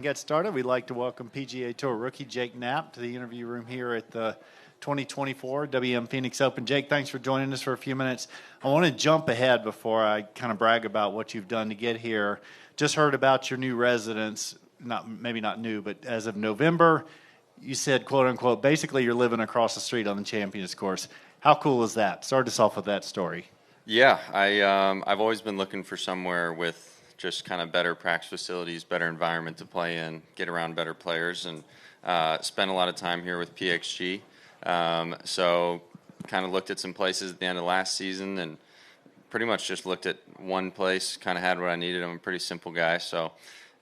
Get started. We'd like to welcome PGA Tour rookie Jake Knapp to the interview room here at the 2024 WM Phoenix Open. Jake, thanks for joining us for a few minutes. I want to jump ahead before I kind of brag about what you've done to get here. Just heard about your new residence, maybe not new, but as of November, you said, quote unquote, basically you're living across the street on the Champions Course. How cool is that? Start us off with that story. Yeah, I've always been looking for somewhere with just kind of better practice facilities, better environment to play in, get around better players, and spent a lot of time here with PXG. So kind of looked at some places at the end of last season and pretty much just looked at one place, kind of had what I needed. I'm a pretty simple guy, so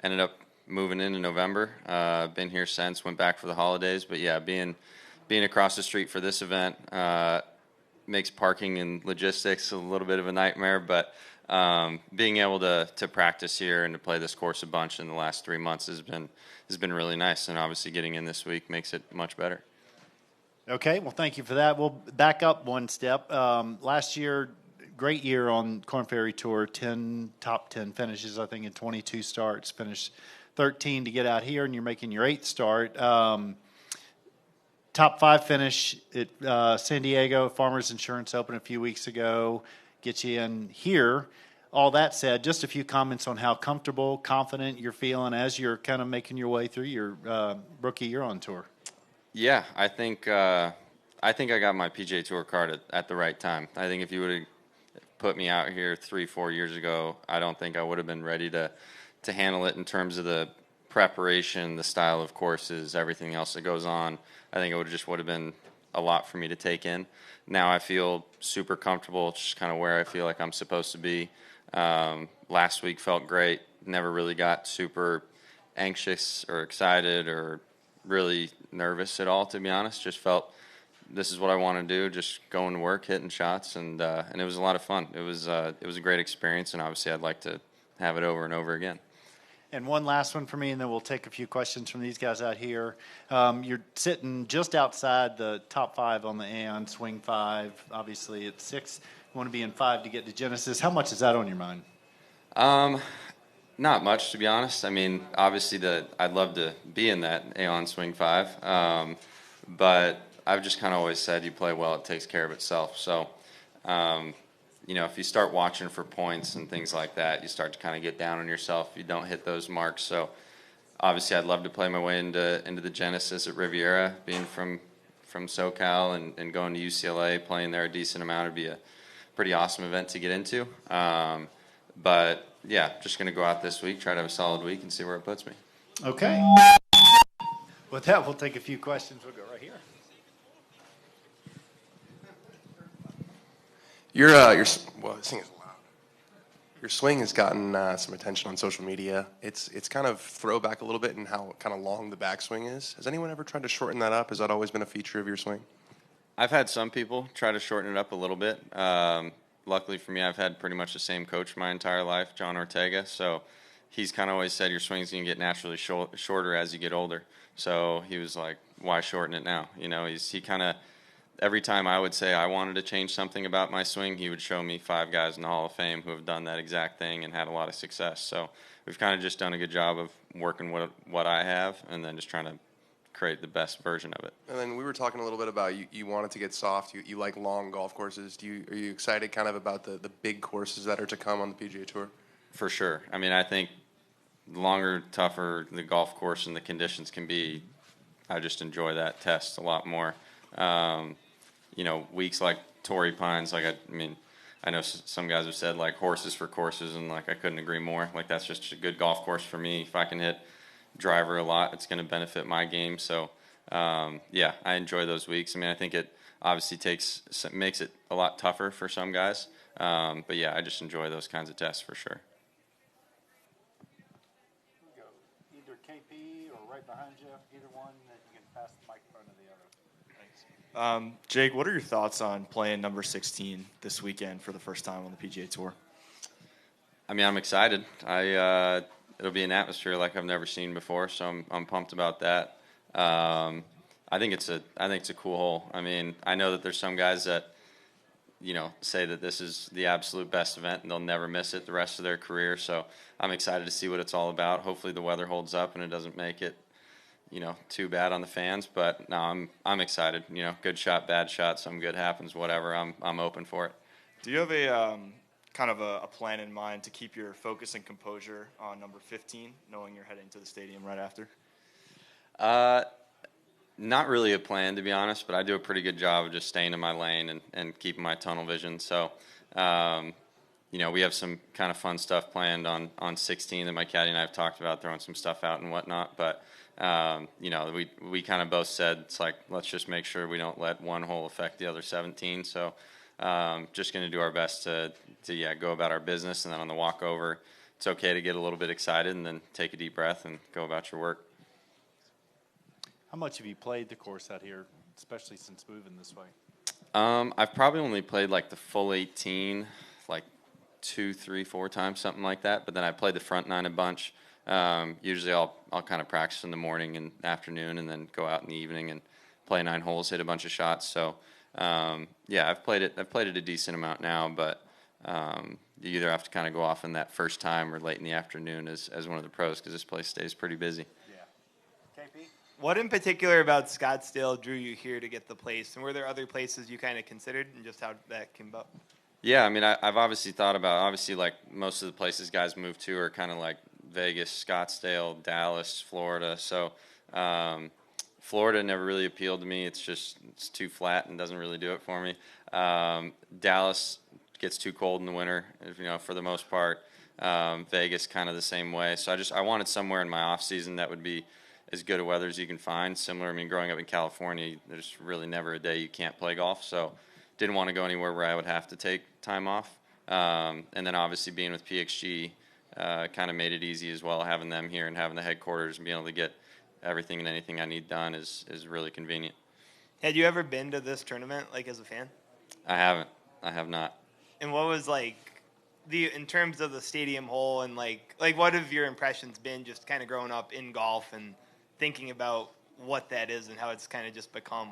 ended up moving in November. Been here since, went back for the holidays. But yeah, being across the street for this event makes parking and logistics a little bit of a nightmare, but being able to practice here and to play this course a bunch in the last 3 months has been really nice, and obviously getting in this week makes it much better. Okay, well, thank you for that. We'll back up one step. Last year, great year on Korn Ferry Tour, top 10 finishes, I think, in 22 starts, finished 13 to get out here, and you're making your 8th start. Top 5 finish at San Diego Farmers Insurance Open a few weeks ago, get you in here. All that said, just a few comments on how comfortable, confident you're feeling as you're kind of making your way through your rookie year on tour. Yeah, I think I got my PGA Tour card at the right time. I think if you would have put me out here 3-4 years ago, I don't think I would have been ready to handle it in terms of the preparation, the style of courses, everything else that goes on. I think it would have been a lot for me to take in. Now I feel super comfortable, just kind of where I feel like I'm supposed to be. Last week felt great. Never really got super anxious or excited or really nervous at all, to be honest. Just felt this is what I want to do, just going to work, hitting shots, and it was a lot of fun. It was a great experience, and obviously I'd like to have it over and over again. And one last one for me, and then we'll take a few questions from these guys out here. You're sitting just outside the top 5 on the Aon Swing 5. Obviously, at 6, you want to be in 5 to get to Genesis. How much is that on your mind? Not much, to be honest. I mean, obviously, I'd love to be in that Aon Swing 5, but I've just kind of always said you play well, it takes care of itself. So, if you start watching for points and things like that, you start to kind of get down on yourself if you don't hit those marks. So, obviously, I'd love to play my way into the Genesis at Riviera, being from SoCal and going to UCLA, playing there a decent amount would be a pretty awesome event to get into. But yeah, just going to go out this week, try to have a solid week, and see where it puts me. Okay. With that, we'll take a few questions. We'll go right here. This thing is loud. Your swing has gotten some attention on social media. It's kind of throwback a little bit in how kind of long the backswing is. Has anyone ever tried to shorten that up? Has that always been a feature of your swing? I've had some people try to shorten it up a little bit. Luckily for me, I've had pretty much the same coach my entire life, John Ortega. So he's kind of always said your swing's going to get naturally shorter as you get older. So he was like, why shorten it now? He kind of, every time I would say I wanted to change something about my swing, he would show me 5 guys in the Hall of Fame who have done that exact thing and had a lot of success. So we've kind of just done a good job of working what I have and then just trying to create the best version of it. And then we were talking a little bit about you wanted to get soft. You like long golf courses. Are you excited kind of about the big courses that are to come on the PGA Tour? For sure. I mean, I think the longer, tougher the golf course and the conditions can be, I just enjoy that test a lot more. Weeks like Torrey Pines, I know some guys have said like horses for courses, and like I couldn't agree more. Like that's just a good golf course for me. If I can hit driver a lot, it's going to benefit my game. So yeah, I enjoy those weeks. I mean, I think it obviously makes it a lot tougher for some guys. But yeah, I just enjoy those kinds of tests for sure. Go either KP or right behind you, either one that you can pass the microphone to the other. Jake, what are your thoughts on playing number 16 this weekend for the first time on the PGA Tour? I mean, I'm excited. It'll be an atmosphere like I've never seen before, so I'm pumped about that. I think it's a cool hole. I mean, I know that there's some guys that say that this is the absolute best event and they'll never miss it the rest of their career. So I'm excited to see what it's all about. Hopefully the weather holds up and it doesn't make it, too bad on the fans. But no, I'm excited. Good shot, bad shot, some good happens, whatever. I'm open for it. Do you have a kind of a plan in mind to keep your focus and composure on number 15, knowing you're heading to the stadium right after? Not really a plan, to be honest, but I do a pretty good job of just staying in my lane and keeping my tunnel vision. So, we have some kind of fun stuff planned on 16 that my caddy and I have talked about, throwing some stuff out and whatnot. But, we kind of both said, it's like, let's just make sure we don't let one hole affect the other 17. So, just going to do our best to go about our business. And then on the walk over, it's okay to get a little bit excited and then take a deep breath and go about your work. How much have you played the course out here, especially since moving this way? I've probably only played like the full 18, like 2, 3, 4 times, something like that. But then I played the front 9 a bunch. Usually I'll kind of practice in the morning and afternoon, and then go out in the evening and play 9 holes, hit a bunch of shots. So I've played it a decent amount now. But you either have to kind of go off in that first time or late in the afternoon as one of the pros, because this place stays pretty busy. What in particular about Scottsdale drew you here to get the place? And were there other places you kind of considered, and just how that came about? Yeah, I mean, I've obviously thought about, like most of the places guys move to are kind of like Vegas, Scottsdale, Dallas, Florida. So Florida never really appealed to me. It's too flat and doesn't really do it for me. Dallas gets too cold in the winter, for the most part. Vegas kind of the same way. So I wanted somewhere in my off season that would be as good a weather as you can find. Similar, I mean, growing up in California, there's really never a day you can't play golf. So didn't want to go anywhere where I would have to take time off. And then obviously being with PXG kind of made it easy as well. Having them here and having the headquarters and being able to get everything and anything I need done is really convenient. Had you ever been to this tournament, like, as a fan? I haven't. I have not. And what was, like, in terms of the stadium hole, and like what have your impressions been just kind of growing up in golf and thinking about what that is and how it's kind of just become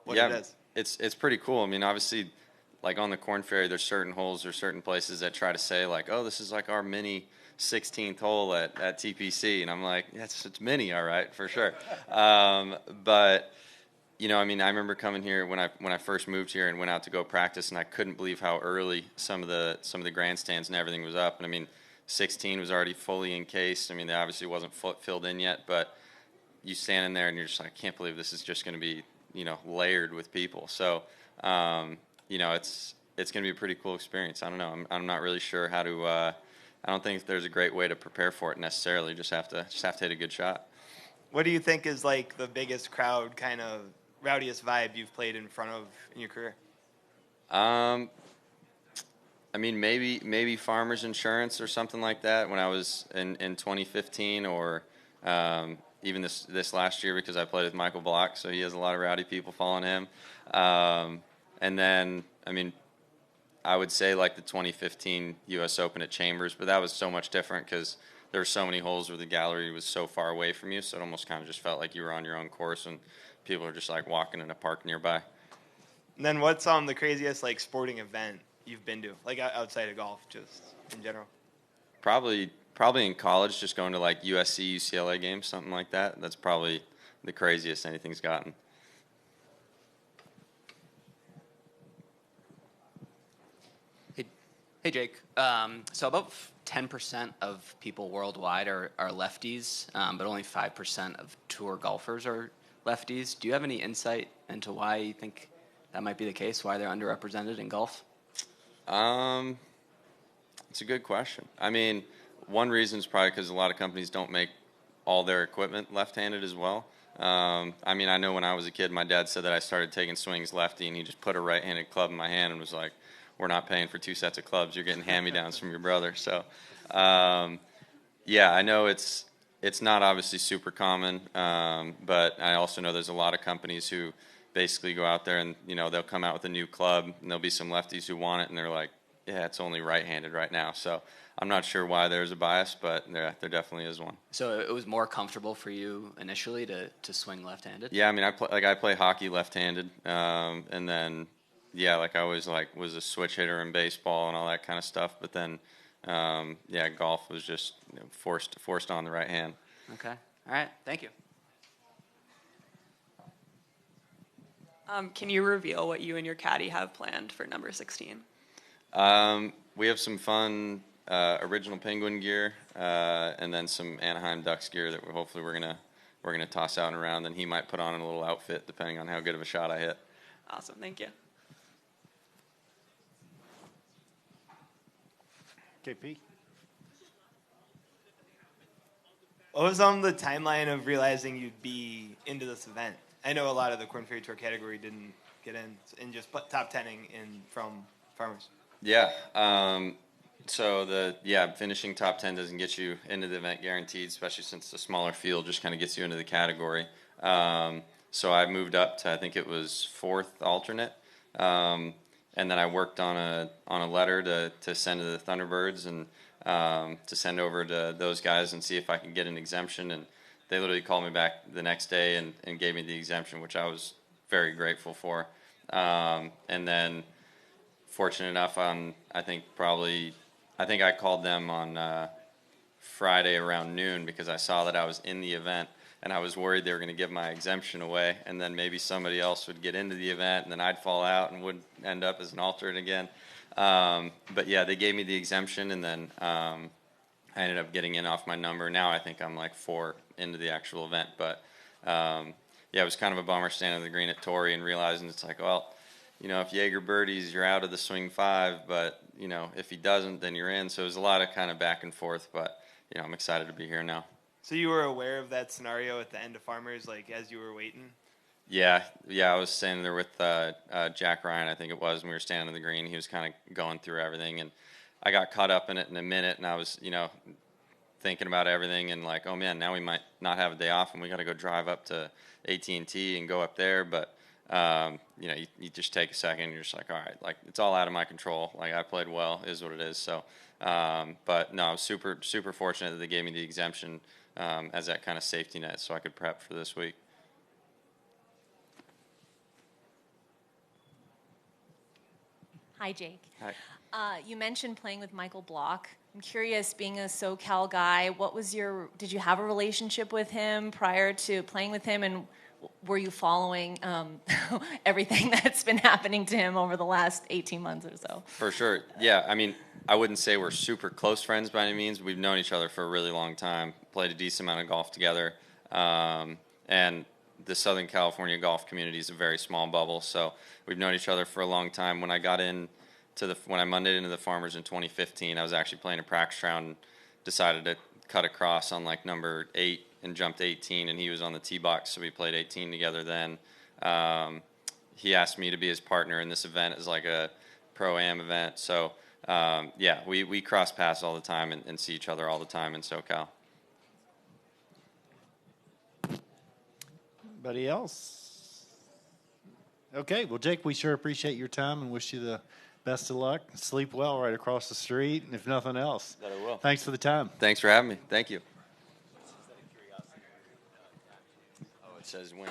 what it is? It's pretty cool. I mean, obviously, like on the Corn Ferry, there's certain holes or certain places that try to say, like, oh, this is like our mini 16th hole at TPC. And I'm like, it's mini, all right, for sure. But, I mean, I remember coming here when I first moved here and went out to go practice, and I couldn't believe how early some of the grandstands and everything was up. And I mean, 16 was already fully encased. I mean, they obviously wasn't filled in yet, but you stand in there and you're just like, I can't believe this is just going to be, layered with people. So, it's going to be a pretty cool experience. I don't know. I'm not really sure how to. I don't think there's a great way to prepare for it necessarily. Just have to hit a good shot. What do you think is like the biggest crowd, kind of rowdiest vibe you've played in front of in your career? I mean, maybe Farmers Insurance or something like that when I was in 2015, or even this last year, because I played with Michael Block, so he has a lot of rowdy people following him. And then, I mean, I would say like the 2015 U.S. Open at Chambers, but that was so much different because there were so many holes where the gallery was so far away from you, so it almost kind of just felt like you were on your own course and people are just like walking in a park nearby. And then what's the craziest like sporting event you've been to, like outside of golf, just in general? Probably in college, just going to like USC, UCLA games, something like that. That's probably the craziest anything's gotten. Hey Jake. So about 10% of people worldwide are lefties, but only 5% of tour golfers are lefties. Do you have any insight into why you think that might be the case, why they're underrepresented in golf? It's a good question. I mean, one reason is probably because a lot of companies don't make all their equipment left-handed as well. I mean, I know when I was a kid, my dad said that I started taking swings lefty, and he just put a right-handed club in my hand and was like, we're not paying for 2 sets of clubs. You're getting hand-me-downs from your brother. So, yeah, I know it's not obviously super common, but I also know there's a lot of companies who basically go out there and, they'll come out with a new club, and there'll be some lefties who want it, and they're like, yeah, it's only right-handed right now. So I'm not sure why there's a bias, but there definitely is one. So it was more comfortable for you initially to swing left-handed? Yeah, I mean, I play hockey left-handed, and then yeah, like I always like was a switch hitter in baseball and all that kind of stuff. But then, yeah, golf was just forced on the right hand. Okay. All right. Thank you. Can you reveal what you and your caddy have planned for number 16? We have some fun original Penguin gear, and then some Anaheim Ducks gear that we're gonna toss out and around. Then he might put on a little outfit depending on how good of a shot I hit. Awesome. Thank you. KP. What was on the timeline of realizing you'd be into this event? I know a lot of the Corn Ferry Tour category didn't get in, and just top 10ing in from farmers. Yeah. So finishing top 10 doesn't get you into the event guaranteed, especially since the smaller field just kind of gets you into the category. So I moved up to, I think it was 4th alternate, and then I worked on a letter to send to the Thunderbirds and to send over to those guys and see if I could get an exemption. And they literally called me back the next day and gave me the exemption, which I was very grateful for. And then, fortunate enough, I think I called them on Friday around noon because I saw that I was in the event, and I was worried they were going to give my exemption away, and then maybe somebody else would get into the event, and then I'd fall out and would end up as an alternate again. But yeah, they gave me the exemption, and then I ended up getting in off my number. Now I think I'm like 4 into the actual event, but yeah, it was kind of a bummer standing on the green at Torrey and realizing it's like, well, if Jaeger birdies, you're out of the swing 5, but if he doesn't, then you're in. So it was a lot of kind of back and forth, but I'm excited to be here now. So you were aware of that scenario at the end of Farmers, like as you were waiting? Yeah, I was standing there with Jack Ryan, I think it was, and we were standing on the green. He was kind of going through everything, and I got caught up in it in a minute, and I was, thinking about everything, and like, oh man, now we might not have a day off, and we got to go drive up to AT&T and go up there. But you just take a second, and you're just like, all right, like it's all out of my control. Like I played well, is what it is. So, but no, I was super fortunate that they gave me the exemption as that kind of safety net, so I could prep for this week. Hi, Jake. Hi. You mentioned playing with Michael Block. I'm curious, being a SoCal guy, did you have a relationship with him prior to playing with him, and were you following everything that's been happening to him over the last 18 months or so? For sure. Yeah, I mean, I wouldn't say we're super close friends by any means. We've known each other for a really long time, played a decent amount of golf together, and the Southern California golf community is a very small bubble, so we've known each other for a long time. When I Mondayed into the Farmers in 2015, I was actually playing a practice round and decided to cut across on like number 8 and jumped 18, and he was on the tee box, so we played 18 together then. He asked me to be his partner in this event as like a pro-am event, so yeah, we cross paths all the time and see each other all the time in SoCal. Anybody else? Okay, well, Jake, we sure appreciate your time and wish you the best of luck. Sleep well right across the street, and if nothing else. That I will. Thanks for the time. Thanks for having me. Thank you. Oh, it says win.